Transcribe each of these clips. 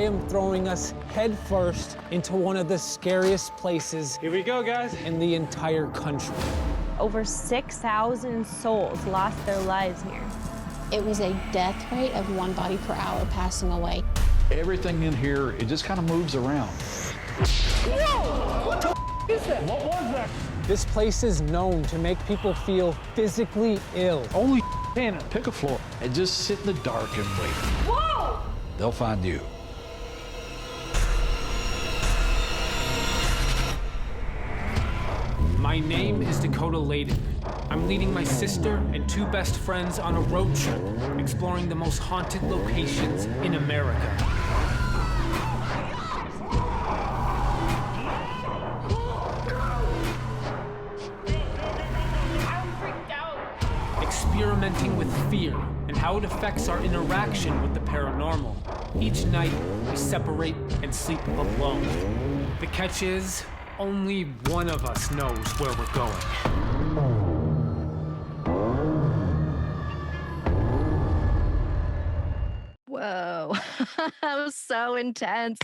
am throwing head first into one of the scariest places. Here we go, guys. In the entire country. Over 6,000 souls lost their lives here. It was a death rate of 1 body per hour passing away. Everything in here, it just kind of moves around. Whoa! What the is that? What was that? This place is known to make people feel physically ill. Holy Tanner, pick a floor and just sit in the dark and wait. Whoa! They'll find you. My name is Dakota Laden. I'm leading my sister and 2 best friends on a road trip, exploring the most haunted locations in America. Experimenting with fear and how it affects our interaction with the paranormal. Each night, we separate and sleep alone. The catch is, only one of us knows where we're going. Whoa, that was so intense.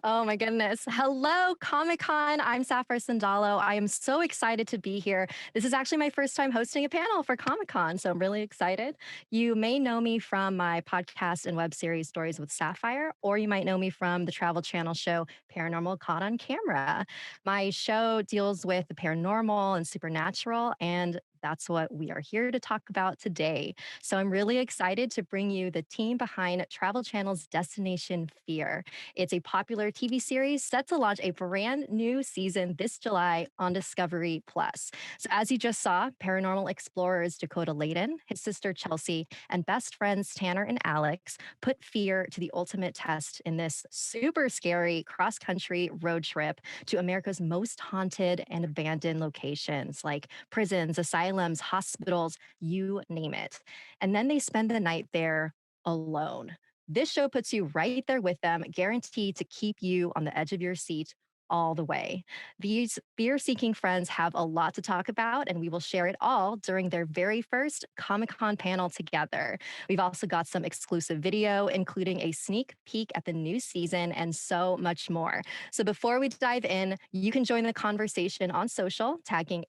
Oh my goodness. Hello, Comic-Con. I'm Sapphire Sandalo. I am so excited to be here. This is actually my first time hosting a panel for Comic-Con, so I'm really excited. You may know me from my podcast and web series Stories with Sapphire, or you might know me from the Travel Channel show Paranormal Caught on Camera. My show deals with the paranormal and supernatural, and that's what we are here to talk about today. So I'm really excited to bring you the team behind Travel Channel's Destination Fear. It's a popular TV series set to launch a brand new season this July on Discovery Plus. So as you just saw, paranormal explorers Dakota Laden, his sister Chelsea, and best friends Tanner and Alex put fear to the ultimate test in this super scary cross-country road trip to America's most haunted and abandoned locations like prisons, asylums, hospitals, you name it. And then they spend the night there alone. This show puts you right there with them, guaranteed to keep you on the edge of your seat all the way. These fear-seeking friends have a lot to talk about, and we will share it all during their very first Comic-Con panel together. We've also got some exclusive video, including a sneak peek at the new season and so much more. So before we dive in, you can join the conversation on social, tagging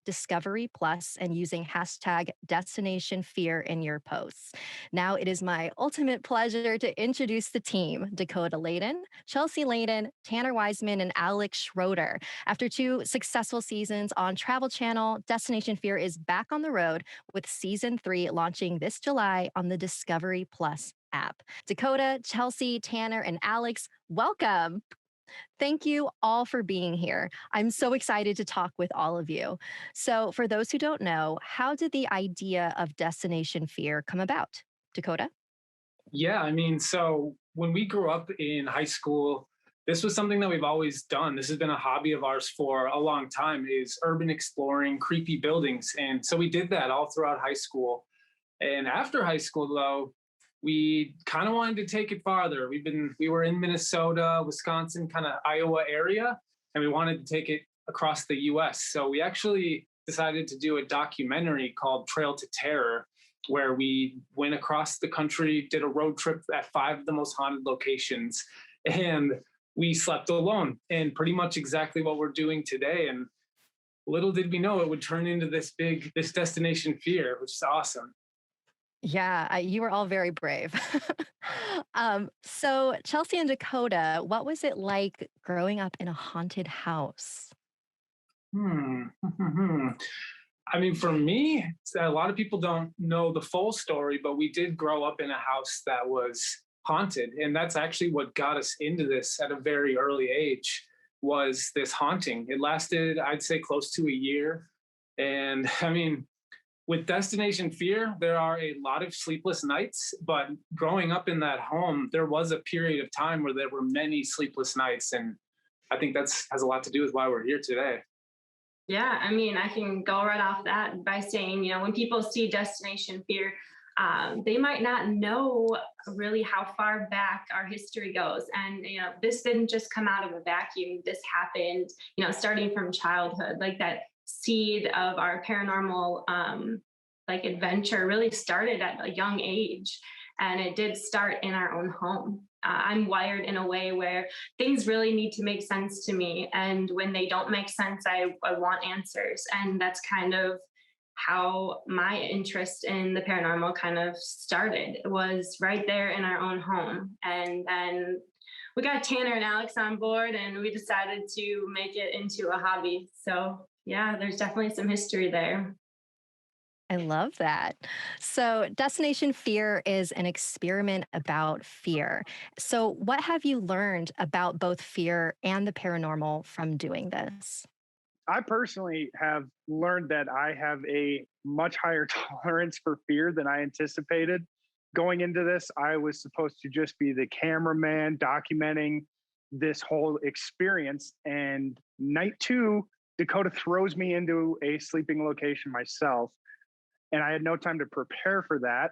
@Discovery Plus and using hashtag Destination Fear in your posts. Now it is my ultimate pleasure to introduce the team: Dakota Laden, Chelsea Laden, Tanner Wiseman, and Alex Schroeder. After 2 successful seasons on Travel Channel, Destination Fear is back on the road with season 3 launching this July on the Discovery Plus app. Dakota, Chelsea, Tanner, and Alex, welcome. Thank you all for being here. I'm so excited to talk with all of you. So for those who don't know, how did the idea of Destination Fear come about? Dakota? Yeah, I mean, so when we grew up in high school, this was something that we've always done. This has been a hobby of ours for a long time, is urban exploring, creepy buildings. And so we did that all throughout high school. And after high school, though, we kind of wanted to take it farther. We were in Minnesota, Wisconsin, kind of Iowa area, and we wanted to take it across the US. So we actually decided to do a documentary called Trail to Terror, where we went across the country, did a road trip at 5 of the most haunted locations. And we slept alone, and pretty much exactly what we're doing today. And little did we know it would turn into this Destination Fear, which is awesome. Yeah, you were all very brave. So Chelsea and Dakota, what was it like growing up in a haunted house? I mean, for me, a lot of people don't know the full story, but we did grow up in a house that was haunted. And that's actually what got us into this at a very early age, was this haunting. It lasted, I'd say, close to a year. And I mean, with Destination Fear, there are a lot of sleepless nights, but growing up in that home, there was a period of time where there were many sleepless nights. And I think that's has a lot to do with why we're here today. Yeah, I mean, I can go right off that by saying, when people see Destination Fear, they might not know really how far back our history goes. And, this didn't just come out of a vacuum. This happened, starting from childhood, like that seed of our paranormal, adventure really started at a young age. And it did start in our own home. I'm wired in a way where things really need to make sense to me. And when they don't make sense, I want answers. And that's kind of how my interest in the paranormal kind of started. It was right there in our own home. And then we got Tanner and Alex on board and we decided to make it into a hobby. So yeah, there's definitely some history there. I love that. So, Destination Fear is an experiment about fear. So, what have you learned about both fear and the paranormal from doing this? I personally have learned that I have a much higher tolerance for fear than I anticipated. Going into this, I was supposed to just be the cameraman documenting this whole experience. And night two, Dakota throws me into a sleeping location myself. And I had no time to prepare for that.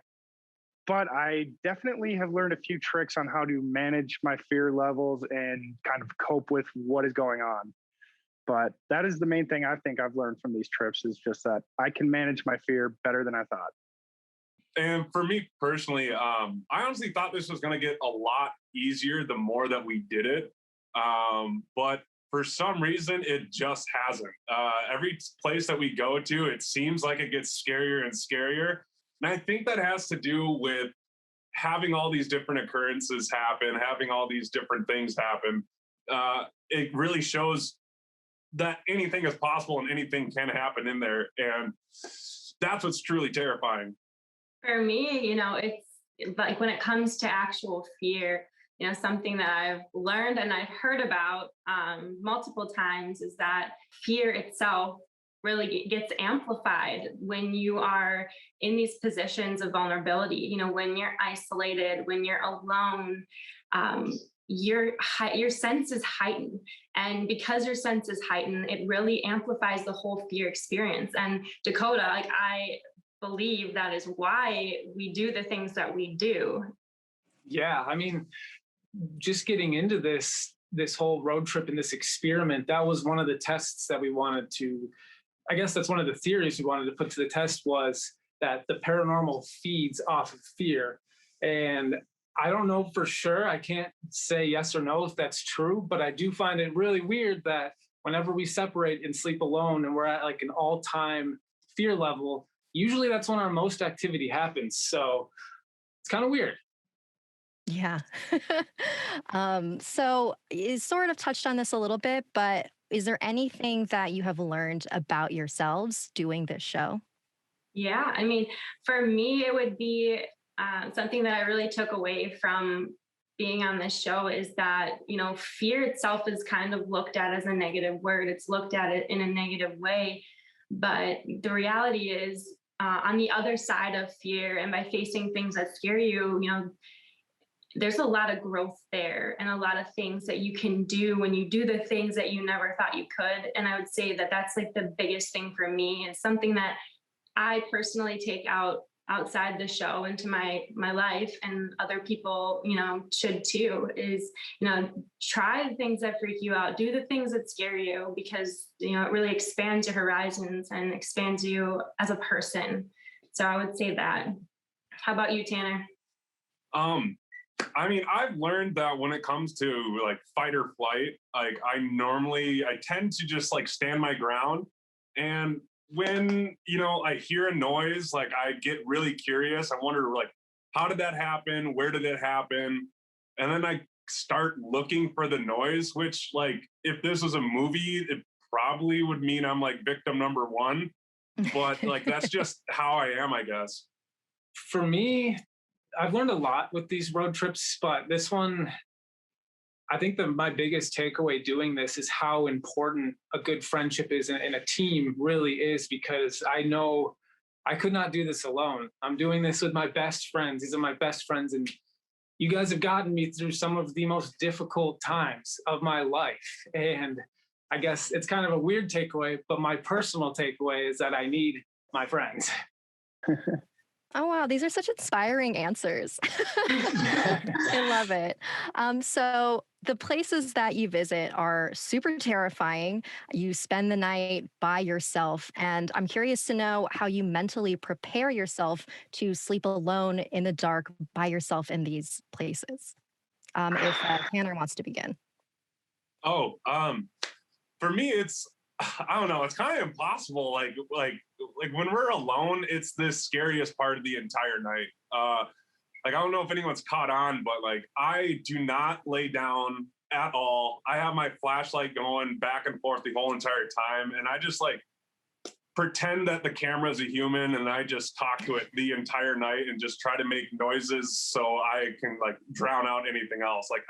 But I definitely have learned a few tricks on how to manage my fear levels and kind of cope with what is going on. But that is the main thing I think I've learned from these trips is just that I can manage my fear better than I thought. And for me personally, I honestly thought this was going to get a lot easier the more that we did it. But for some reason, it just hasn't. Every place that we go to, it seems like it gets scarier and scarier. And I think that has to do with having all these different occurrences happen, having all these different things happen. It really shows that anything is possible and anything can happen in there. And that's what's truly terrifying. For me, it's like when it comes to actual fear, something that I've learned and I've heard about multiple times is that fear itself really gets amplified when you are in these positions of vulnerability. When you're isolated, when you're alone, your sense is heightened. And because your sense is heightened, it really amplifies the whole fear experience. And Dakota, I believe that is why we do the things that we do. Yeah, I mean, just getting into this whole road trip and this experiment, that was one of the tests that we wanted to, I guess that's one of the theories we wanted to put to the test, was that the paranormal feeds off of fear. And I don't know for sure, I can't say yes or no if that's true, but I do find it really weird that whenever we separate and sleep alone and we're at like an all-time fear level, usually that's when our most activity happens. So it's kind of weird. Yeah. So you sort of touched on this a little bit, but is there anything that you have learned about yourselves doing this show? Yeah, I mean, for me, it would be something that I really took away from being on this show is that, fear itself is kind of looked at as a negative word. It's looked at it in a negative way. But the reality is, on the other side of fear and by facing things that scare you, there's a lot of growth there and a lot of things that you can do when you do the things that you never thought you could. And I would say that that's like the biggest thing for me. It's something that I personally take outside the show into my life, and other people, should too, is, try the things that freak you out, do the things that scare you, because, it really expands your horizons and expands you as a person. So I would say that. How about you, Tanner? I mean, I've learned that when it comes to like fight or flight, like I tend to just like stand my ground. And when, I hear a noise, like I get really curious. I wonder like, how did that happen? Where did it happen? And then I start looking for the noise, which like, if this was a movie, it probably would mean I'm like victim number one, but like, that's just how I am, I guess. For me, I've learned a lot with these road trips, but this one, I think my biggest takeaway doing this is how important a good friendship is and a team really is, because I know I could not do this alone. I'm doing this with my best friends. These are my best friends. And you guys have gotten me through some of the most difficult times of my life. And I guess it's kind of a weird takeaway, but my personal takeaway is that I need my friends. Oh, wow. These are such inspiring answers. I love it. So the places that you visit are super terrifying. You spend the night by yourself. And I'm curious to know how you mentally prepare yourself to sleep alone in the dark by yourself in these places. if Tanner wants to begin. Oh, for me, it's, I don't know, it's kind of impossible. Like when we're alone, it's the scariest part of the entire night. Like, I don't know if anyone's caught on, but like, I do not lay down at all. I have my flashlight going back and forth the whole entire time. And I just like pretend that the camera is a human, and I just talk to it the entire night and just try to make noises so I can like drown out anything else. Like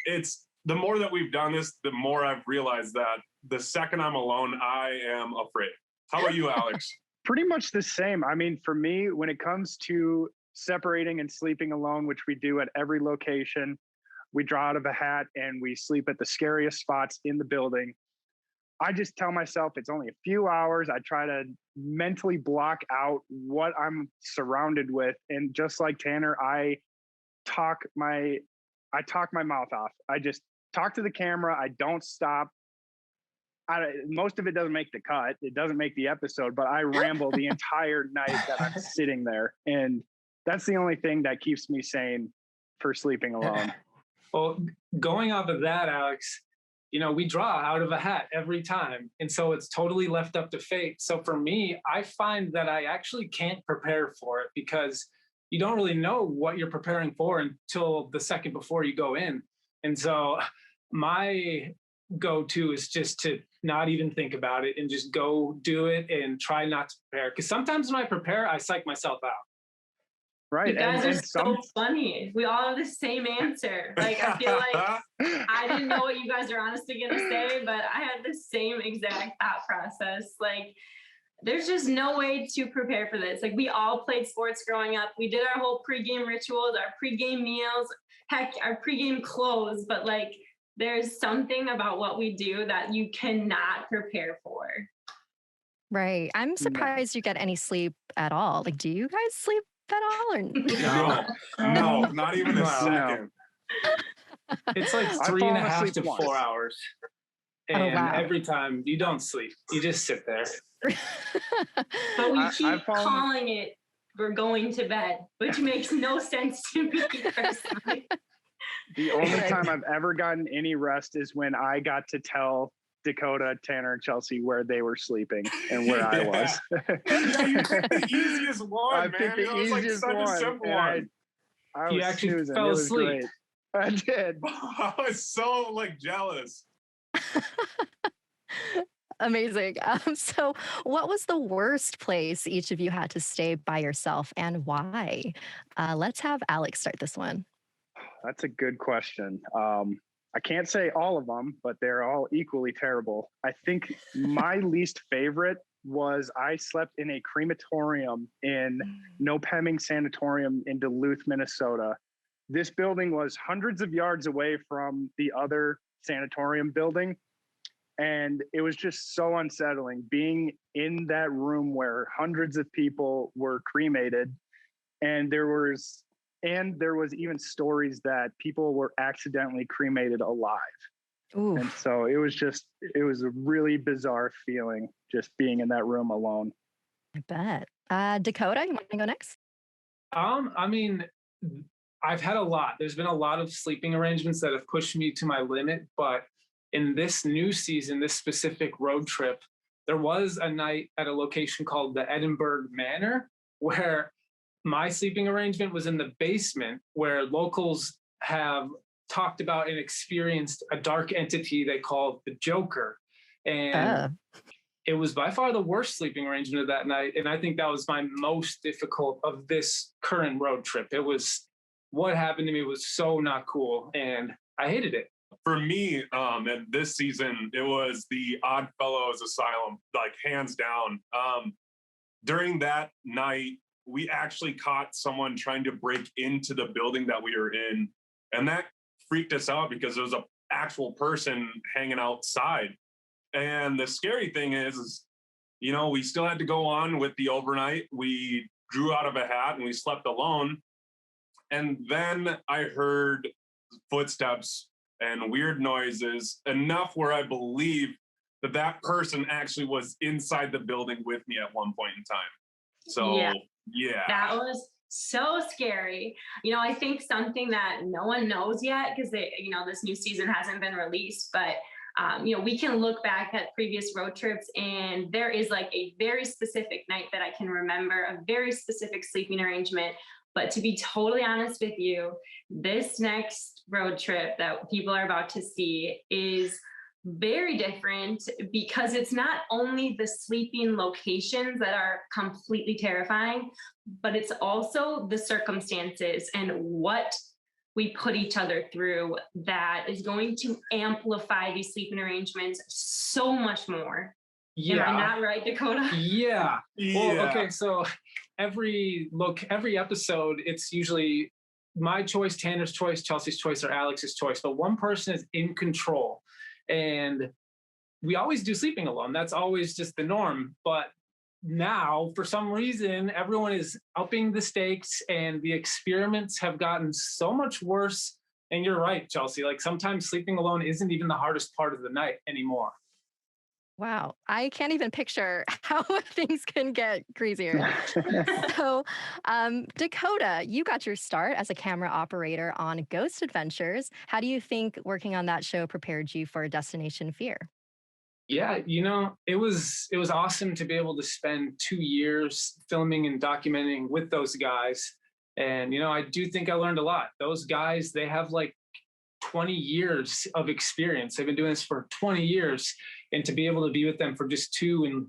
it's the more that we've done this, the more I've realized that the second I'm alone, I am afraid. How about you, Alex? Pretty much the same. I mean, for me, when it comes to separating and sleeping alone, which we do at every location, we draw out of a hat and we sleep at the scariest spots in the building. I just tell myself it's only a few hours. I try to mentally block out what I'm surrounded with. And just like Tanner, I talk my mouth off. I just talk to the camera. I don't stop. Most of it doesn't make the cut. It doesn't make the episode, but I ramble the entire night that I'm sitting there. And that's the only thing that keeps me sane for sleeping alone. Well, going off of that, Alex, we draw out of a hat every time. And so it's totally left up to fate. So for me, I find that I actually can't prepare for it because you don't really know what you're preparing for until the second before you go in. And so my go-to is just to not even think about it and just go do it and try not to prepare. Because sometimes when I prepare, I psych myself out. Right. You guys are so funny. We all have the same answer. Like, I feel like I didn't know what you guys are honestly going to say, but I had the same exact thought process. Like, there's just no way to prepare for this. Like, we all played sports growing up. We did our whole pregame rituals, our pregame meals, heck, our pregame clothes. But like, there's something about what we do that you cannot prepare for. Right. I'm surprised you get any sleep at all. Like, do you guys sleep at all? Or No, not even a second. It's like 3.5 to 4 hours. And every time you don't sleep, you just sit there. But we keep calling it, we're going to bed, which makes no sense to me personally. The only time I've ever gotten any rest is when I got to tell Dakota, Tanner, and Chelsea where they were sleeping and where I was. Yeah, you picked the easiest one, I man. picked the easiest like one. such a simple one. I You was actually snoozing. fell It was asleep. great. I did. I was so jealous. Amazing. So what was the worst place each of you had to stay by yourself and why? Let's have Alex start this one. That's a good question. I can't say all of them, but they're all equally terrible. I think my least favorite was I slept in a crematorium in Nopeming Sanatorium in Duluth, Minnesota. This building was hundreds of yards away from the other sanatorium building. And it was just so unsettling being in that room where hundreds of people were cremated. And there was even stories that people were accidentally cremated alive. Ooh. And so it was a really bizarre feeling just being in that room alone. I bet. Dakota, you want to go next? I mean, I've had a lot. There's been a lot of sleeping arrangements that have pushed me to my limit, but in this new season, this specific road trip, there was a night at a location called the Edinburgh Manor where my sleeping arrangement was in the basement, where locals have talked about and experienced a dark entity they call the Joker. And it was by far the worst sleeping arrangement of that night. And I think that was my most difficult of this current road trip. What happened to me was so not cool, and I hated it. For me, and this season, it was the Oddfellows Asylum, like hands down. During that night, we actually caught someone trying to break into the building that we were in. And that freaked us out because there was an actual person hanging outside. And the scary thing is, we still had to go on with the overnight. We drew out of a hat and we slept alone. And then I heard footsteps and weird noises, enough where I believe that person actually was inside the building with me at one point in time. So, yeah. That was so scary. You know, I think something that no one knows yet, because this new season hasn't been released, but we can look back at previous road trips, and there is like a very specific night that I can remember, a very specific sleeping arrangement. But to be totally honest with you, this next road trip that people are about to see is very different, because it's not only the sleeping locations that are completely terrifying, but it's also the circumstances and what we put each other through that is going to amplify these sleeping arrangements so much more. Yeah. Am I not right, Dakota? Yeah. Well, Yeah. okay. So every episode, it's usually my choice, Tanner's choice, Chelsea's choice, or Alex's choice. But one person is in control. And we always do sleeping alone. That's always just the norm. But now, for some reason, everyone is upping the stakes, and the experiments have gotten so much worse. And you're right, Chelsea. Like, sometimes sleeping alone isn't even the hardest part of the night anymore. Wow, I can't even picture how things can get crazier. So, Dakota, you got your start as a camera operator on Ghost Adventures. How do you think working on that show prepared you for Destination Fear? Yeah, it was awesome to be able to spend 2 years filming and documenting with those guys. And I do think I learned a lot. Those guys, they have like 20 years of experience. They've been doing this for 20 years, and to be able to be with them for just 2 and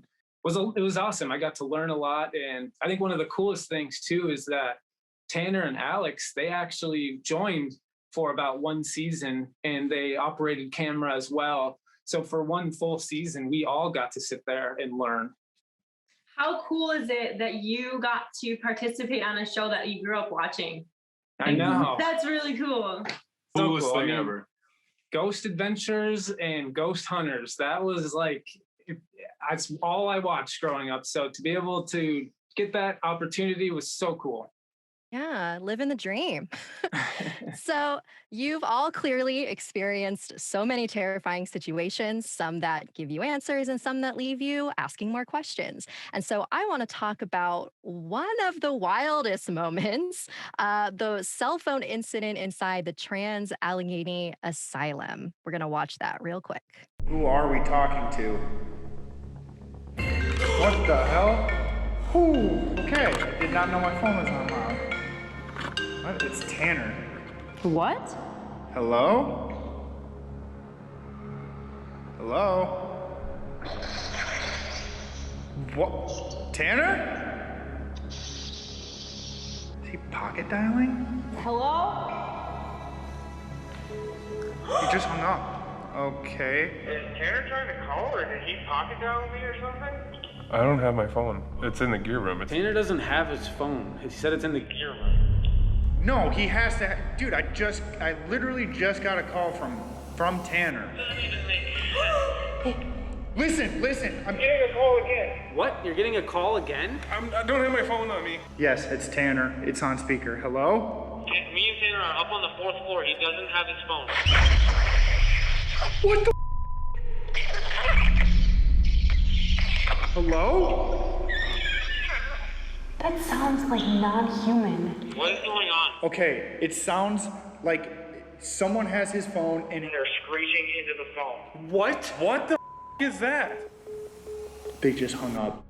it was awesome. I got to learn a lot. And I think one of the coolest things too is that Tanner and Alex, they actually joined for about 1 season, and they operated camera as well. So for 1 full season, we all got to sit there and learn. How cool is it that you got to participate on a show that you grew up watching? I know. That's really cool. So Coolest cool. thing ever. Ghost Adventures and Ghost Hunters, that was like, that's all I watched growing up. So to be able to get that opportunity was so cool. Yeah, living the dream. So, you've all clearly experienced so many terrifying situations, some that give you answers and some that leave you asking more questions. And so, I want to talk about one of the wildest moments, the cell phone incident inside the Trans Allegheny Asylum. We're going to watch that real quick. Who are we talking to? What the hell? Ooh, okay. I did not know my phone was on loud. What? It's Tanner. What? Hello? Hello? What? Tanner? Is he pocket dialing? Hello? He just hung up. Okay. Is Tanner trying to call, or did he pocket dial me or something? I don't have my phone. It's in the gear room. Tanner doesn't have his phone. He said it's in the gear room. No, he has to. Dude, I literally just got a call from Tanner. Listen. I'm Getting a call again. What? You're getting a call again? I don't have my phone on me. Yes, it's Tanner. It's on speaker. Hello? Me and Tanner are up on the 4th floor. He doesn't have his phone. What the? Hello? That sounds like non-human. What is going on? Okay, it sounds like someone has his phone and They're screeching into the phone. What? What the is that? they just hung up.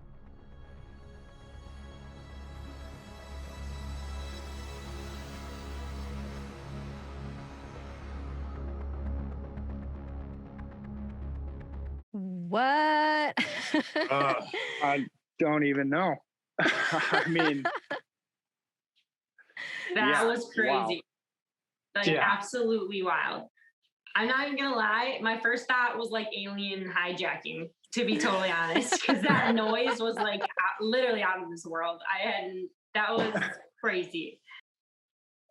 What? I don't even know. I mean, That was crazy. wow. Like, absolutely wild. I'm not even gonna lie, my first thought was like alien hijacking, to be totally honest, because that noise was like literally out of this world. That was crazy.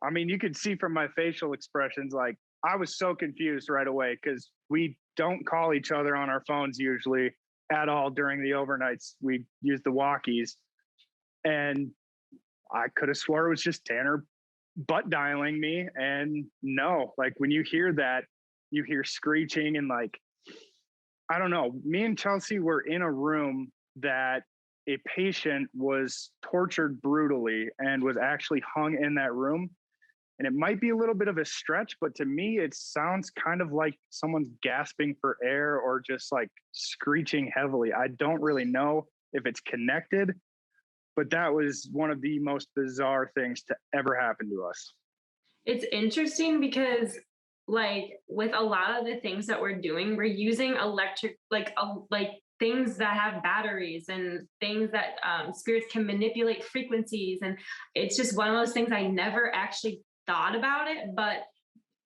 I mean, you could see from my facial expressions, like I was so confused right away because we don't call each other on our phones usually at all during the overnights. We use the walkies, and I could have swore it was just Tanner butt dialing me. And no, like when you hear that, you hear screeching and like, I don't know, me and Chelsea were in a room that a patient was tortured brutally and was actually hung in that room. And it might be a little bit of a stretch, but to me, it sounds kind of like someone's gasping for air or just like screeching heavily. I don't really know if it's connected, but that was one of the most bizarre things to ever happen to us. It's interesting because like with a lot of the things that we're doing, we're using electric, like things that have batteries and things that spirits can manipulate frequencies. And it's just one of those things I never actually thought about it, but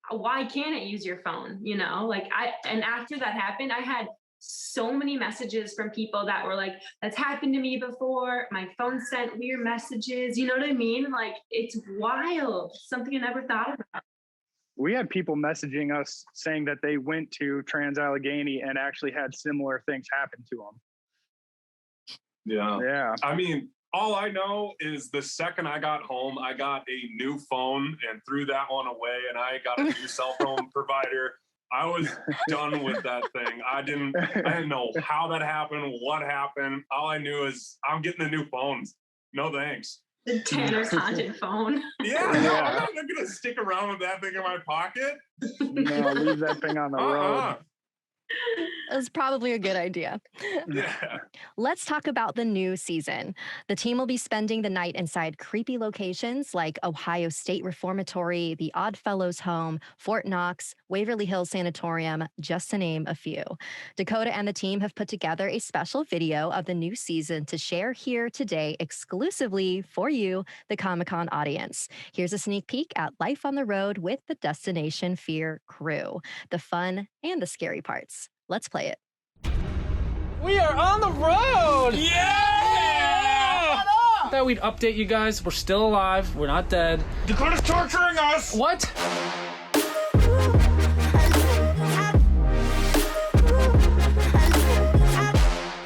why can't it use your phone? You know, like and after that happened, I had so many messages from people that were like, that's happened to me before. My phone sent weird messages. You know what I mean? Like, it's wild. Something I never thought about. We had people messaging us saying that they went to Trans-Allegheny and actually had similar things happen to them. Yeah. Yeah. I mean, all I know is the second I got home, I got a new phone and threw that one away, and I got a new cell phone provider. I was done with that thing. I didn't know how that happened, what happened. All I knew is I'm getting a new phone. No thanks. The Tanner's haunted phone. Yeah, no, I'm not gonna stick around with that thing in my pocket. No, leave that thing on the road. It was probably a good idea. Yeah. Let's talk about the new season. The team will be spending the night inside creepy locations like Ohio State Reformatory, the Oddfellows Home, Fort Knox, Waverly Hills Sanatorium, just to name a few. Dakota and the team have put together a special video of the new season to share here today exclusively for you, the Comic-Con audience. Here's a sneak peek at life on the road with the Destination Fear crew, the fun and the scary parts. Let's play it. We are on the road! Yeah! Thought we'd update you guys. We're still alive. We're not dead. Dakota's torturing us! What?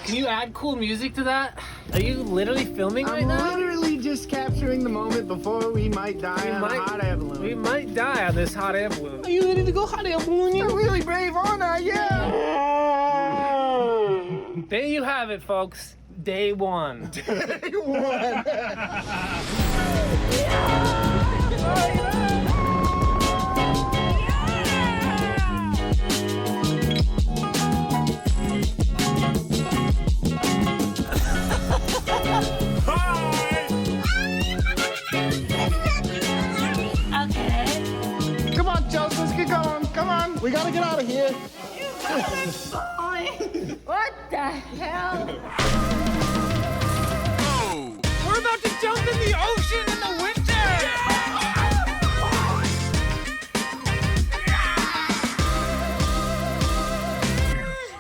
Can you add cool music to that? Are you literally filming right now? I'm literally just capturing the moment before we might die on a hot air balloon. We might die on this hot air balloon. Are you ready to go hot air balloon? You're really brave, aren't I? Yeah! There you have it, folks. Day one. Day one! Okay. Come on, Chelsea, let's get going. Come on, we gotta get out of here. What the hell? We're about to jump in the ocean in the winter!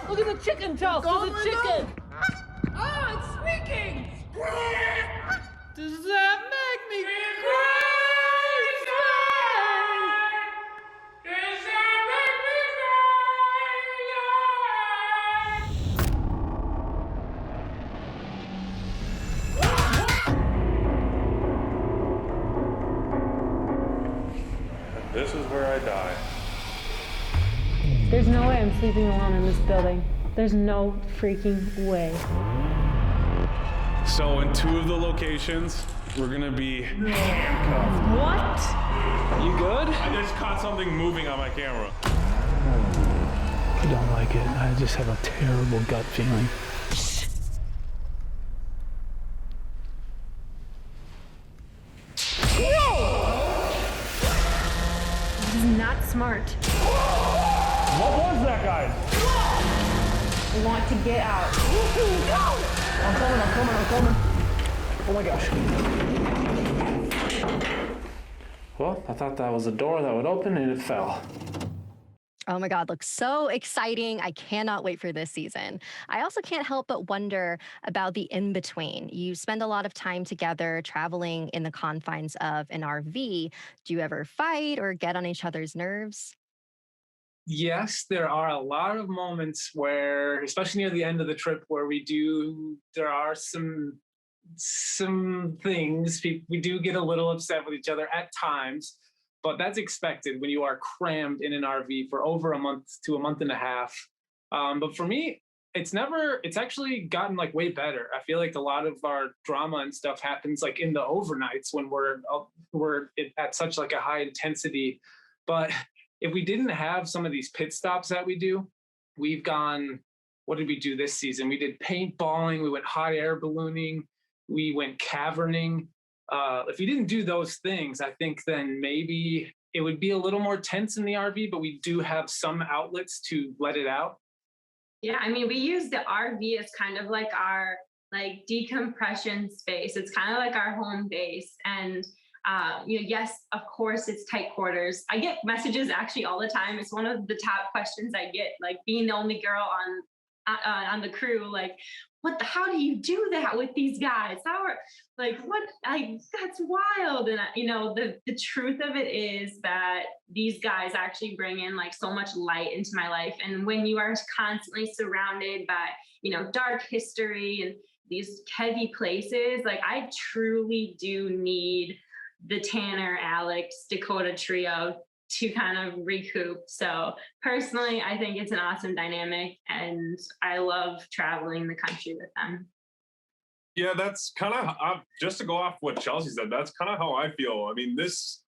Look at the chicken, Chelsea. The chicken. Oh, it's squeaking. Does that make me crazy? This is where I die. There's no way I'm sleeping alone in this building. There's no freaking way. So in 2 of the locations, we're gonna be handcuffed. What? You good? I just caught something moving on my camera. I don't like it. I just have a terrible gut feeling. This is not smart. What was that, guys? I want to get out. I'm coming. Oh my gosh. Well, I thought that was a door that would open and it fell. Oh my God, looks so exciting. I cannot wait for this season. I also can't help but wonder about the in-between. You spend a lot of time together traveling in the confines of an RV. Do you ever fight or get on each other's nerves? Yes, there are a lot of moments where, especially near the end of the trip, where there are some things, we do get a little upset with each other at times, but that's expected when you are crammed in an RV for over a month to a month and a half. But for me, it's actually gotten like way better. I feel like a lot of our drama and stuff happens like in the overnights when we're at such like a high intensity. But if we didn't have some of these pit stops that we do, we've gone, what did we do this season? We did paintballing, we went hot air ballooning, we went caverning. If we didn't do those things, I think then maybe it would be a little more tense in the RV, but we do have some outlets to let it out. Yeah, I mean, we use the RV as kind of like our like decompression space. It's kind of like our home base. And yes, of course, it's tight quarters. I get messages actually all the time. It's one of the top questions I get, like being the only girl on the crew, like, how do you do that with these guys? That's wild. And the truth of it is that these guys actually bring in like so much light into my life. And when you are constantly surrounded by, dark history and these heavy places, like I truly do need the Tanner, Alex, Dakota trio to kind of recoup. So personally, I think it's an awesome dynamic and I love traveling the country with them. Yeah, that's kind of, just to go off what Chelsea said, that's kind of how I feel. I mean, this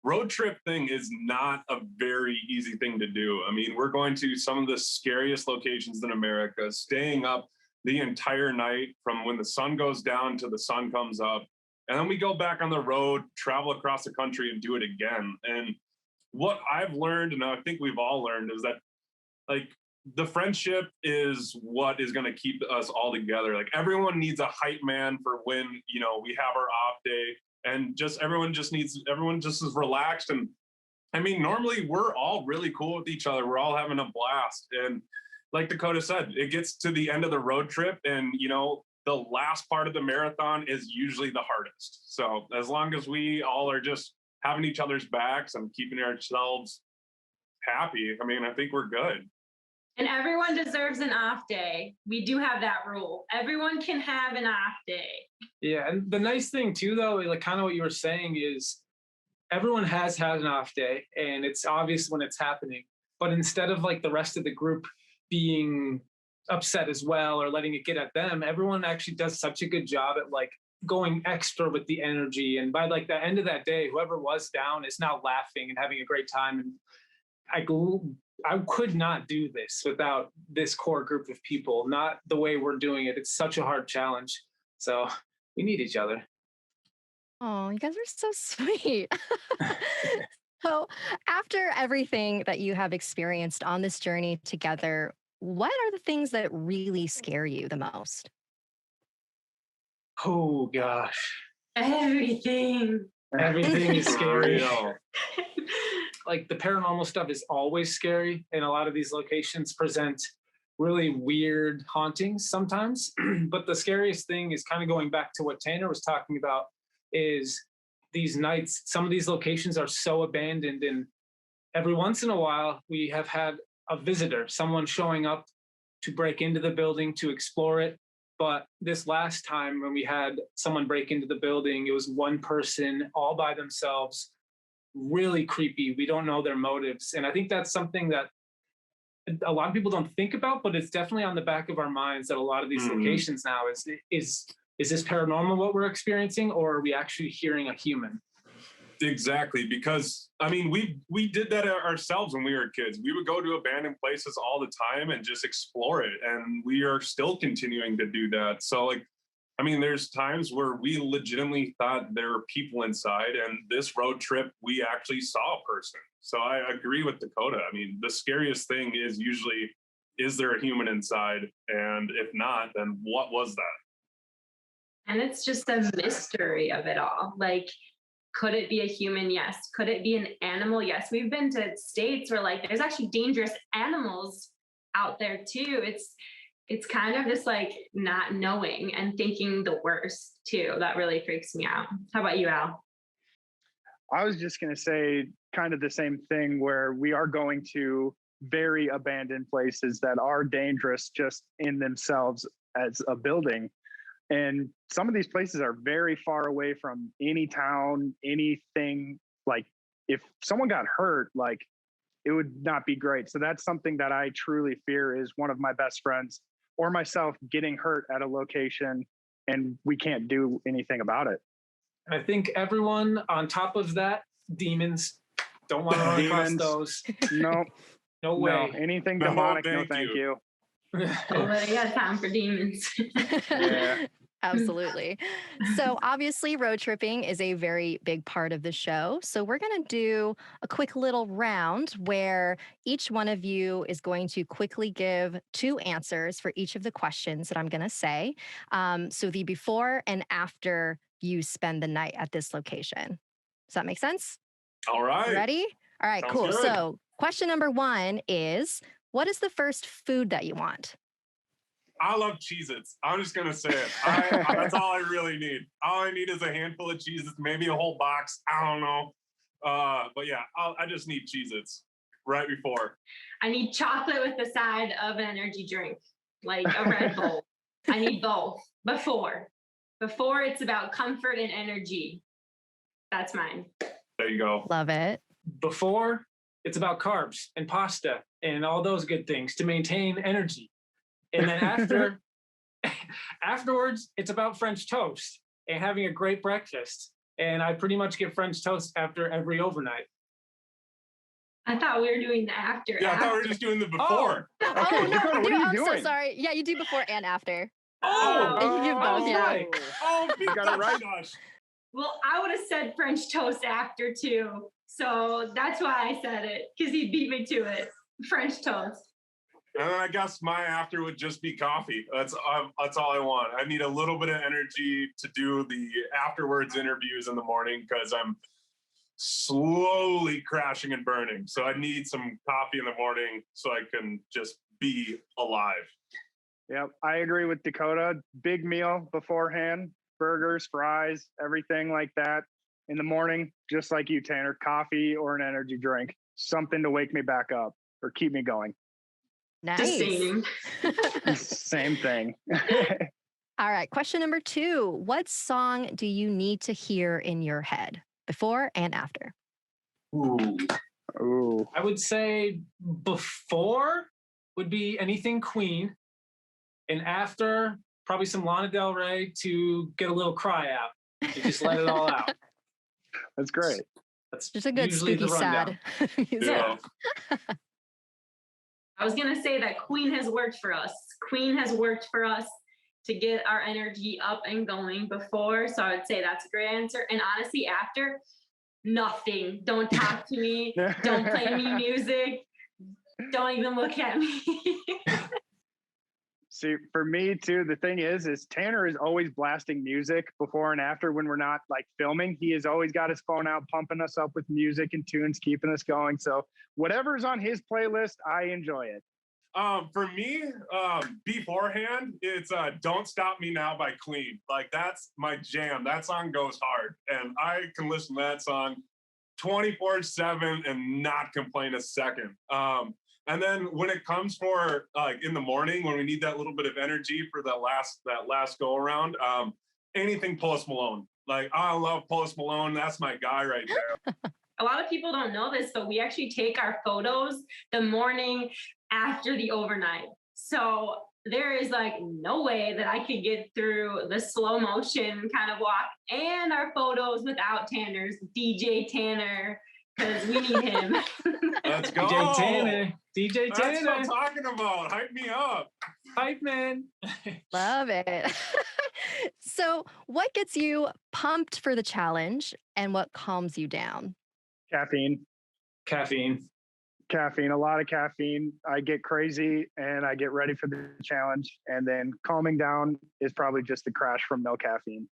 road trip thing is not a very easy thing to do. I mean, we're going to some of the scariest locations in America, staying up the entire night from when the sun goes down to the sun comes up. And then we go back on the road, travel across the country and do it again. And what I've learned, and I think we've all learned, is that like the friendship is what is going to keep us all together. Like everyone needs a hype man for when, we have our off day, and everyone just is relaxed. And I mean, normally we're all really cool with each other. We're all having a blast. And like Dakota said, it gets to the end of the road trip and, the last part of the marathon is usually the hardest. So as long as we all are just having each other's backs and keeping ourselves happy, I mean, I think we're good. And everyone deserves an off day. We do have that rule. Everyone can have an off day. Yeah, and the nice thing too, though, like kind of what you were saying is everyone has had an off day and it's obvious when it's happening. But instead of like the rest of the group being upset as well or letting it get at them, everyone actually does such a good job at like going extra with the energy. And by like the end of that day, whoever was down is now laughing and having a great time. And I could not do this without this core group of people, not the way we're doing it. It's such a hard challenge. So we need each other. Oh, you guys are so sweet. So after everything that you have experienced on this journey together, what are the things that really scare you the most? Oh, gosh. Everything is scary. Like the paranormal stuff is always scary. And a lot of these locations present really weird hauntings sometimes. But the scariest thing is kind of going back to what Tanner was talking about is these nights, some of these locations are so abandoned. And every once in a while, we have had a visitor, someone showing up to break into the building to explore it. But this last time when we had someone break into the building, it was one person all by themselves, really creepy. We don't know their motives. And I think that's something that a lot of people don't think about, but it's definitely on the back of our minds that a lot of these locations now is this paranormal what we're experiencing, or are we actually hearing a human? Exactly, because I mean, we did that ourselves when we were kids. We would go to abandoned places all the time and just explore it, and we are still continuing to do that. So, like, I mean, there's times where we legitimately thought there were people inside, and this road trip, we actually saw a person. So I agree with Dakota. I mean, the scariest thing is usually, is there a human inside? And if not, then what was that? And it's just a mystery of it all. Like, could it be a human? Yes. Could it be an animal? Yes. We've been to states where like there's actually dangerous animals out there too. It's kind of just like not knowing and thinking the worst too. That really freaks me out. How about you, Al? I was just going to say kind of the same thing where we are going to very abandoned places that are dangerous just in themselves as a building. And some of these places are very far away from any town, anything. Like if someone got hurt, like it would not be great. So that's something that I truly fear. Is one of my best friends or myself getting hurt at a location and we can't do anything about it. I think everyone on top of that, demons, don't want to run across those. No. No way. No, anything No, demonic, thank no thank you. Nobody got time for demons. Yeah. Absolutely. So obviously road tripping is a very big part of the show. So we're going to do a quick little round where each one of you is going to quickly give 2 answers for each of the questions that I'm going to say. So the before and after you spend the night at this location. Does that make sense? All right. Ready? All right, Sounds cool. good. So question number 1 is, what is the first food that you want? I love Cheez-Its. I'm just going to say it. That's all I really need. All I need is a handful of Cheez-Its, maybe a whole box. I don't know. But yeah, I just need Cheez-Its right before. I need chocolate with the side of an energy drink, like a Red Bull. I need both before. Before, it's about comfort and energy. That's mine. There you go. Love it. Before, it's about carbs and pasta and all those good things to maintain energy. And then afterwards, it's about French toast and having a great breakfast. And I pretty much get French toast after every overnight. I thought we were doing the after. Yeah, I thought we were just doing the before. No, Dakota, what are you I'm doing? so sorry. Yeah, you do before and after. Oh, You do both, yeah. right. Oh, You got it right. gosh. Well, I would have said French toast after too. So that's why I said it, because he beat me to it. French toast. And then I guess my after would just be coffee. That's all I want. I need a little bit of energy to do the afterwards interviews in the morning because I'm slowly crashing and burning. So I need some coffee in the morning so I can just be alive. Yep, I agree with Dakota. Big meal beforehand, burgers, fries, everything like that. In the morning, just like you, Tanner, coffee or an energy drink, something to wake me back up or keep me going. Nice. Same thing. All right. Question number 2. What song do you need to hear in your head before and after? Ooh. I would say before would be anything Queen. And after, probably some Lana Del Rey to get a little cry out. And just let it all out. That's great. That's Just a good usually spooky the rundown. sad music. Yeah. I was going to say that Queen has worked for us. Queen has worked for us to get our energy up and going before. So I would say that's a great answer. And honestly, after, nothing. Don't talk to me. Don't play me music. Don't even look at me. See, for me too, the thing is Tanner is always blasting music before and after when we're not like filming. He has always got his phone out, pumping us up with music and tunes, keeping us going. So whatever's on his playlist, I enjoy it. For me, beforehand, it's Don't Stop Me Now by Queen. Like, that's my jam. That song goes hard. And I can listen to that song 24/7 and not complain a second. And then when it comes for like in the morning, when we need that little bit of energy for that last go around, anything Post Malone. Like, I love Post Malone. That's my guy right there. A lot of people don't know this, but we actually take our photos the morning after the overnight. So there is like no way that I could get through the slow motion kind of walk and our photos without Tanner's DJ Tanner, because we need him. Let's go. DJ Tanner. DJ Tanner. That's what I'm talking about. Hype me up. Hype man. Love it. So what gets you pumped for the challenge and what calms you down? Caffeine. A lot of caffeine. I get crazy and I get ready for the challenge. And then calming down is probably just the crash from no caffeine.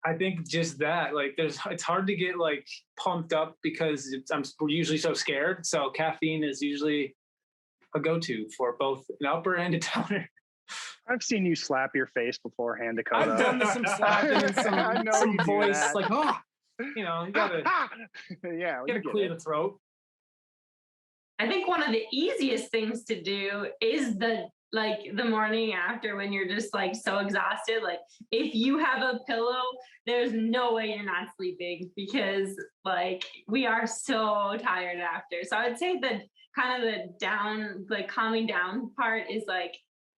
I think just that, like, it's hard to get like pumped up because we're usually so scared. So caffeine is usually a go-to for both an upper and a downer. I've seen you slap your face beforehand, Dakota. I've done some slapping and some voice, that. like, oh, you gotta, yeah, gotta clear the throat. I think one of the easiest things to do is the like the morning after when you're just like so exhausted. Like if you have a pillow, there's no way you're not sleeping because like we are so tired after. So I would say that kind of the down, like calming down part is like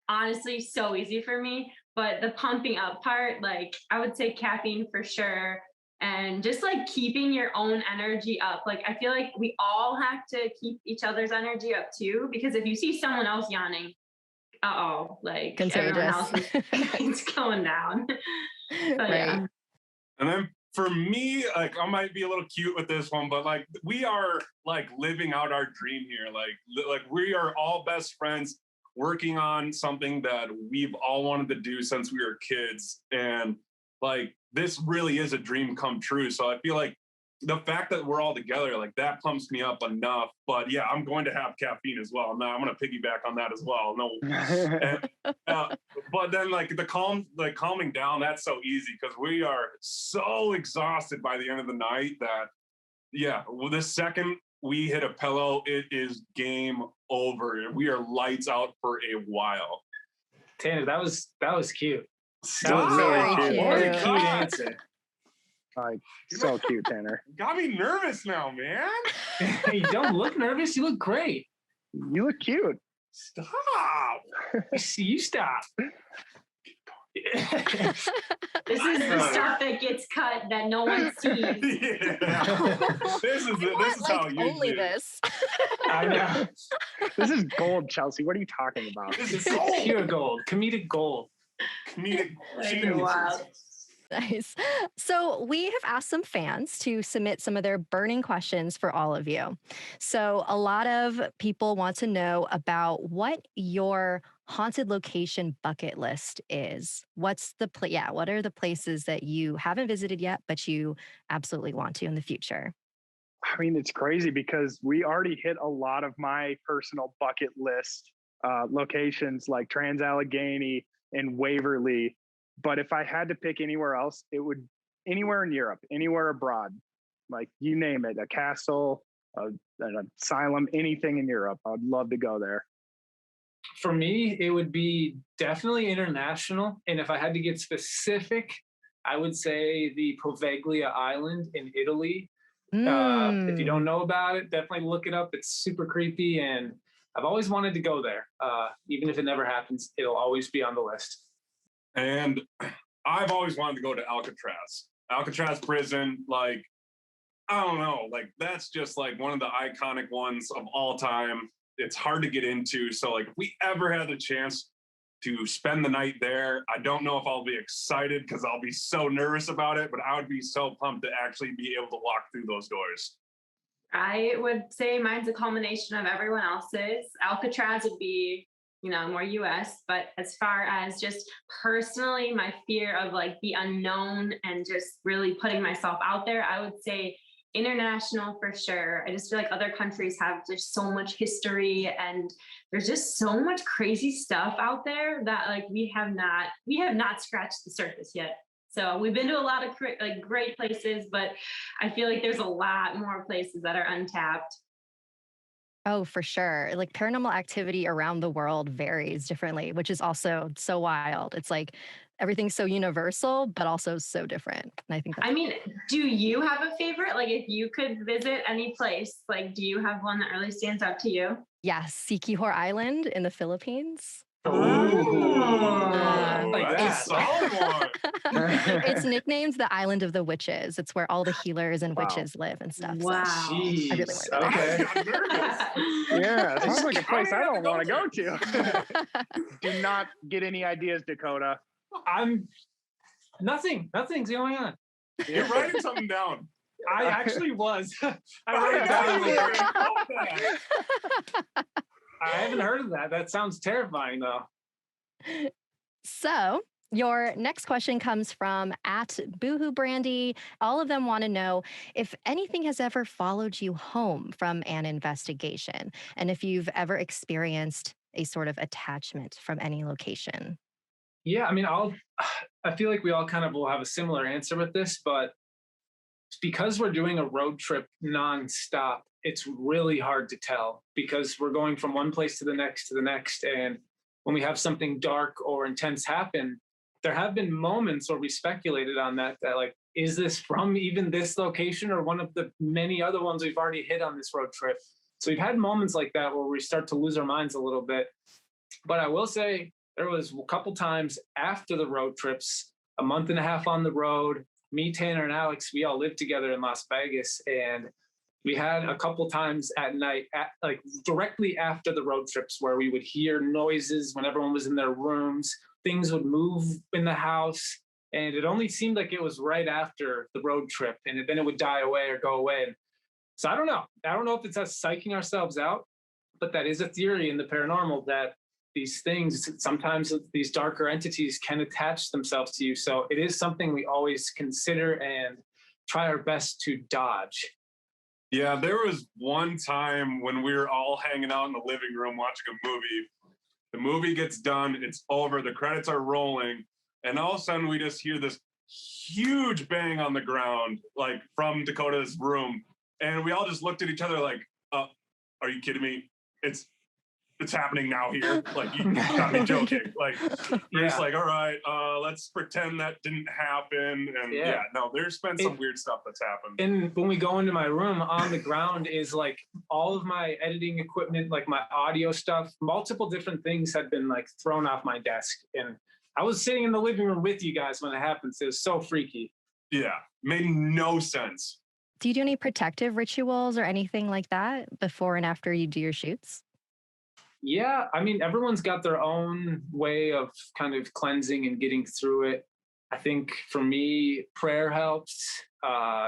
honestly so easy for me. But the pumping up part, like I would say caffeine for sure. And just like keeping your own energy up. Like I feel like we all have to keep each other's energy up too, because if you see someone else yawning, like Contagious. everyone else is it's going down. But yeah. And then for me, like I might be a little cute with this one, but like we are like living out our dream here. Like we are all best friends working on something that we've all wanted to do since we were kids. And like this really is a dream come true. So I feel like the fact that we're all together, like that pumps me up enough. But yeah, I'm going to have caffeine as well. Now I'm going to piggyback on that as well. No, but then like calming down, that's so easy because we are so exhausted by the end of the night that the second we hit a pillow, it is game over. We are lights out for a while. Tanner, that was cute. Stop. That was really cute. Oh, Cute answer. Like so cute, Tanner. Got me nervous now, man. You don't look nervous. You look great. You look cute. Stop. You stop. This is the stuff that gets cut that no one sees. This is how you only do. this. I know. This is gold, Chelsea. What are you talking about? This is pure gold. Comedic gold. Comedic Wow. Nice. So we have asked some fans to submit some of their burning questions for all of you. So a lot of people want to know about what your haunted location bucket list is. What's the what are the places that you haven't visited yet, but you absolutely want to in the future? I mean, it's crazy because we already hit a lot of my personal bucket list locations like Trans-Allegheny and Waverly. But if I had to pick anywhere else, it would anywhere in Europe, anywhere abroad, like you name it, a castle, an asylum, anything in Europe. I'd love to go there. For me, it would be definitely international. And if I had to get specific, I would say the Poveglia Island in Italy. If you don't know about it, definitely look it up. It's super creepy. And I've always wanted to go there. Even if it never happens, it'll always be on the list. And I've always wanted to go to Alcatraz prison. Like, I don't know, like that's just like one of the iconic ones of all time. It's hard to get into. So like if we ever had the chance to spend the night there, I don't know if I'll be excited because I'll be so nervous about it, but I would be so pumped to actually be able to walk through those doors. I would say mine's a culmination of everyone else's. Alcatraz would be, more US, but as far as just personally, my fear of like the unknown and just really putting myself out there, I would say international for sure. I just feel like other countries have just so much history and there's just so much crazy stuff out there that like we have not scratched the surface yet. So we've been to a lot of like great places, but I feel like there's a lot more places that are untapped. Oh, for sure. Like paranormal activity around the world varies differently, which is also so wild. It's like everything's so universal, but also so different. And I think that's do you have a favorite? Like if you could visit any place, like do you have one that really stands out to you? Yes, Siquijor Island in the Philippines. That's a solid one. It's nicknamed the Island of the Witches. It's where all the healers and witches live and stuff. Wow. So I really want to go there. Yeah, sounds like a place I don't want to go to. Do not get any ideas, Dakota. Nothing's going on. You're writing something down. I actually was. I wrote it down. I haven't heard of that. That sounds terrifying, though. So your next question comes from @BoohooBrandy. All of them want to know if anything has ever followed you home from an investigation, and if you've ever experienced a sort of attachment from any location. Yeah, I mean, I feel like we all kind of will have a similar answer with this, but because we're doing a road trip nonstop, it's really hard to tell because we're going from one place to the next. And when we have something dark or intense happen, there have been moments where we speculated on that like, is this from even this location or one of the many other ones we've already hit on this road trip? So we've had moments like that where we start to lose our minds a little bit. But I will say there was a couple times after the road trips, a month and a half on the road, me, Tanner, and Alex, we all lived together in Las Vegas. And we had a couple times at night, like directly after the road trips, where we would hear noises when everyone was in their rooms. Things would move in the house. And it only seemed like it was right after the road trip. And then it would die away or go away. And so I don't know. I don't know if it's us psyching ourselves out, but that is a theory in the paranormal that these things, sometimes these darker entities can attach themselves to you. So it is something we always consider and try our best to dodge. Yeah, there was one time when we were all hanging out in the living room watching a movie. The movie gets done, it's over, the credits are rolling, and all of a sudden we just hear this huge bang on the ground, like from Dakota's room. And we all just looked at each other like, are you kidding me? It's happening now here. Like, you gotta be joking. Like, we're just like, all right, let's pretend that didn't happen. And no, there's been some weird stuff that's happened. And when we go into my room, on the ground is like all of my editing equipment, like my audio stuff, multiple different things had been like thrown off my desk. And I was sitting in the living room with you guys when it happened. So it was so freaky. Yeah, made no sense. Do you do any protective rituals or anything like that before and after you do your shoots? Yeah, I mean, everyone's got their own way of kind of cleansing and getting through it. I think for me, prayer helps,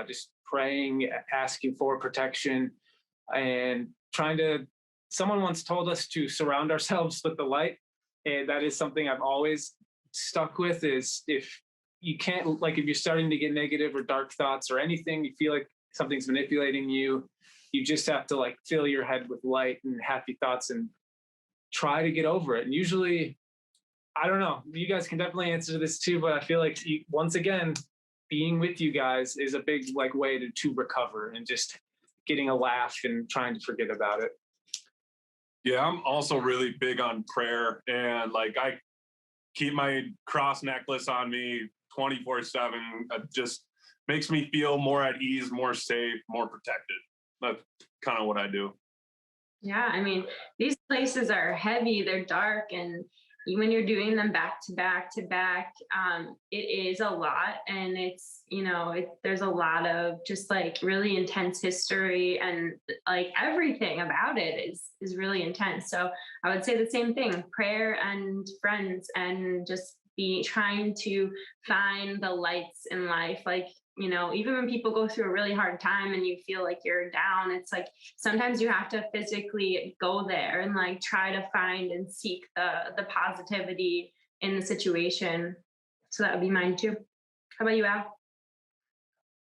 just praying, asking for protection, and someone once told us to surround ourselves with the light. And that is something I've always stuck with, is if you can't, like, if you're starting to get negative or dark thoughts or anything, you feel like something's manipulating you, you just have to like fill your head with light and happy thoughts and try to get over it. And usually, I don't know, you guys can definitely answer this too, but I feel like once again, being with you guys is a big like way to recover and just getting a laugh and trying to forget about it. Yeah, I'm also really big on prayer, and like I keep my cross necklace on me 24/7. It just makes me feel more at ease, more safe, more protected. That's kind of what I do. Yeah, I mean, these places are heavy, they're dark, and when you're doing them back to back to back, it is a lot. And it's, there's a lot of just like really intense history, and like everything about it is really intense. So I would say the same thing, prayer and friends, and just be trying to find the lights in life. Like, even when people go through a really hard time and you feel like you're down, it's like sometimes you have to physically go there and like try to find and seek the positivity in the situation. So that would be mine too. How about you, Al?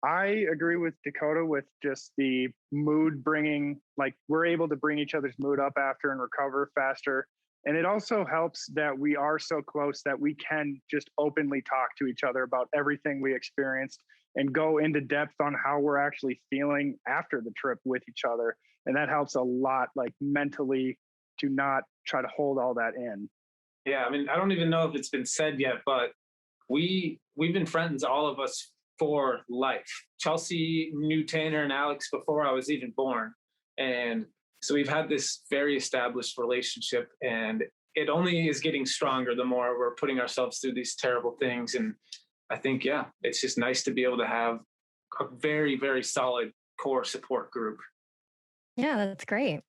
I agree with Dakota with just the mood bringing, like we're able to bring each other's mood up after and recover faster. And it also helps that we are so close that we can just openly talk to each other about everything we experienced and go into depth on how we're actually feeling after the trip with each other. And that helps a lot, like mentally, to not try to hold all that in. Yeah, I mean, I don't even know if it's been said yet, but we've been friends, all of us, for life. Chelsea knew Tanner and Alex before I was even born. And so we've had this very established relationship, and it only is getting stronger the more we're putting ourselves through these terrible things. And I think, it's just nice to be able to have a very, very solid core support group. Yeah, that's great.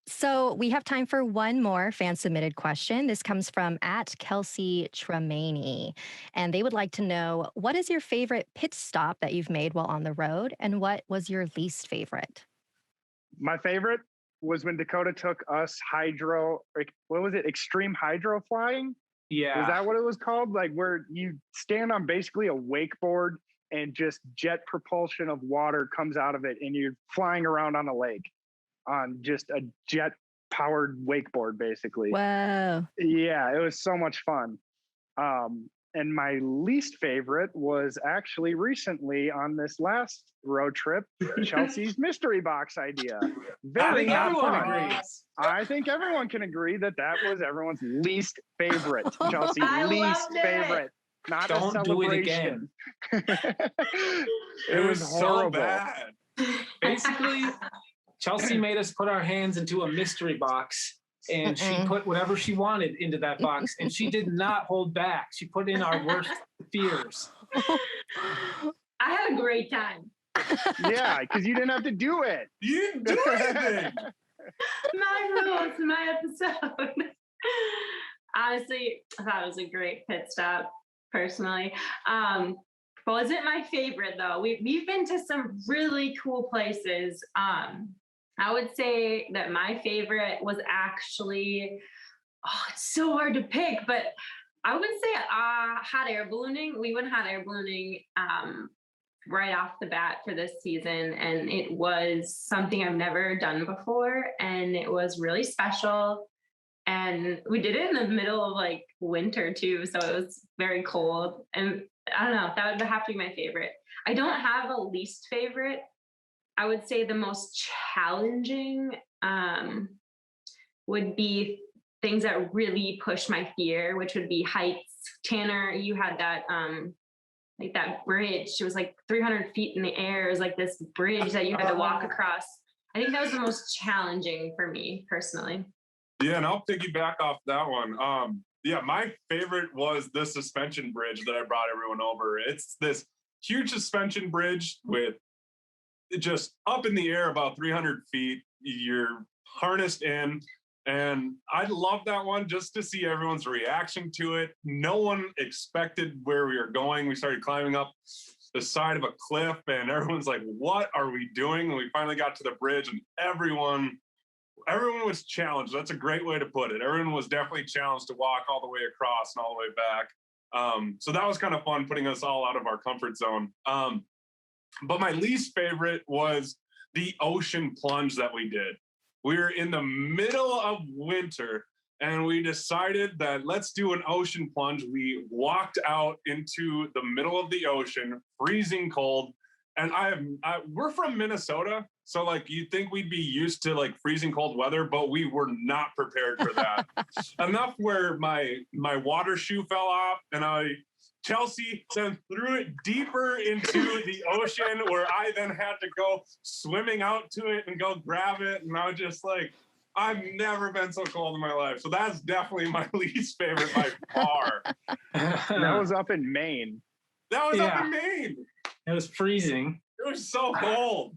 So we have time for one more fan submitted question. This comes from @Kelsey Tremaine, and they would like to know, what is your favorite pit stop that you've made while on the road, and what was your least favorite? My favorite was when Dakota took us extreme hydro flying? Yeah. Is that what it was called? Like where you stand on basically a wakeboard and just jet propulsion of water comes out of it and you're flying around on a lake on just a jet powered wakeboard, basically. Wow. Yeah, it was so much fun. And my least favorite was actually recently on this last road trip, Chelsea's mystery box idea. Very not fun. Agrees. I think everyone can agree that that was everyone's least favorite. Chelsea, I least loved it. favorite. Not Don't a do it celebration. It was so horrible. bad. Basically, Chelsea made us put our hands into a mystery box, and she put whatever she wanted into that box, and she did not hold back. She put in our worst fears. I had a great time. Yeah, because you didn't have to do it. You didn't do anything. My rules, my episode. Honestly, I thought it was a great pit stop, personally. Wasn't my favorite though. We've been to some really cool places. I would say that my favorite was actually, it's so hard to pick, but I would say hot air ballooning. We went hot air ballooning right off the bat for this season, and it was something I've never done before, and it was really special. And we did it in the middle of like winter too, so it was very cold. And I don't know, that would have to be my favorite. I don't have a least favorite. I would say the most challenging would be things that really push my fear, which would be heights. Tanner, you had that like that bridge. It was like 300 feet in the air. It was like this bridge that you had to walk across. I think that was the most challenging for me personally. Yeah, and I'll piggyback off that one. Yeah, my favorite was the suspension bridge that I brought everyone over. It's this huge suspension bridge with just up in the air about 300 feet. You're harnessed in. And I love that one just to see everyone's reaction to it. No one expected where we were going. We started climbing up the side of a cliff and everyone's like, what are we doing? And we finally got to the bridge and everyone was challenged. That's a great way to put it. Everyone was definitely challenged to walk all the way across and all the way back. So that was kind of fun, putting us all out of our comfort zone. But my least favorite was the ocean plunge that we did. We were in the middle of winter and we decided that let's do an ocean plunge. We walked out into the middle of the ocean, freezing cold. And we're from Minnesota. So like you'd think we'd be used to like freezing cold weather, but we were not prepared for that. Enough where my water shoe fell off and Chelsea then threw it deeper into the ocean where I then had to go swimming out to it and go grab it. And I was just like, I've never been so cold in my life. So that's definitely my least favorite by far. That was up in Maine. That was up in Maine. It was freezing. It was so cold.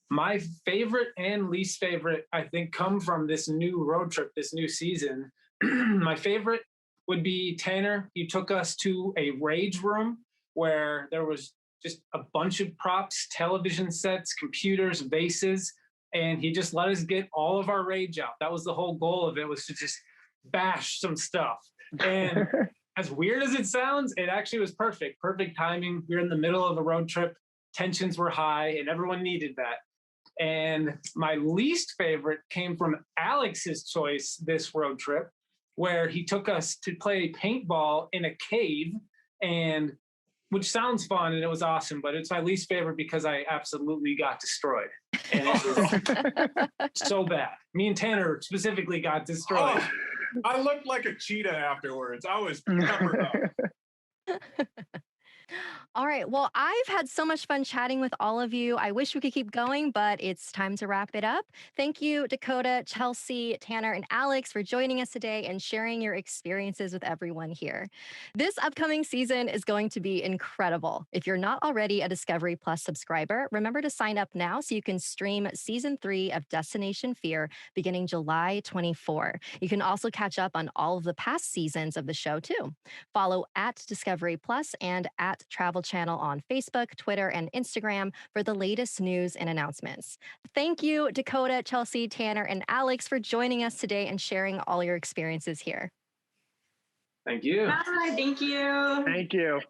My favorite and least favorite, I think, come from this new road trip, this new season. My favorite would be Tanner. You took us to a rage room where there was just a bunch of props, television sets, computers, vases, and he just let us get all of our rage out. That was the whole goal of it, was to just bash some stuff. And as weird as it sounds, it actually was perfect. Perfect timing. We were in the middle of a road trip. Tensions were high, and everyone needed that. And my least favorite came from Alex's choice this road trip, where he took us to play paintball in a cave, and which sounds fun and it was awesome, but it's my least favorite because I absolutely got destroyed. And it was so bad. Me and Tanner specifically got destroyed. Oh, I looked like a cheetah afterwards. I was peppered up. All right. Well, I've had so much fun chatting with all of you. I wish we could keep going, but it's time to wrap it up. Thank you, Dakota, Chelsea, Tanner, and Alex for joining us today and sharing your experiences with everyone here. This upcoming season is going to be incredible. If you're not already a Discovery Plus subscriber, remember to sign up now so you can stream season 3 of Destination Fear beginning July 24. You can also catch up on all of the past seasons of the show too. Follow at Discovery Plus and at Travel Channel on Facebook, Twitter, and Instagram for the latest news and announcements. Thank you, Dakota, Chelsea, Tanner, and Alex for joining us today and sharing all your experiences here. Thank you. Bye. Thank you. Thank you.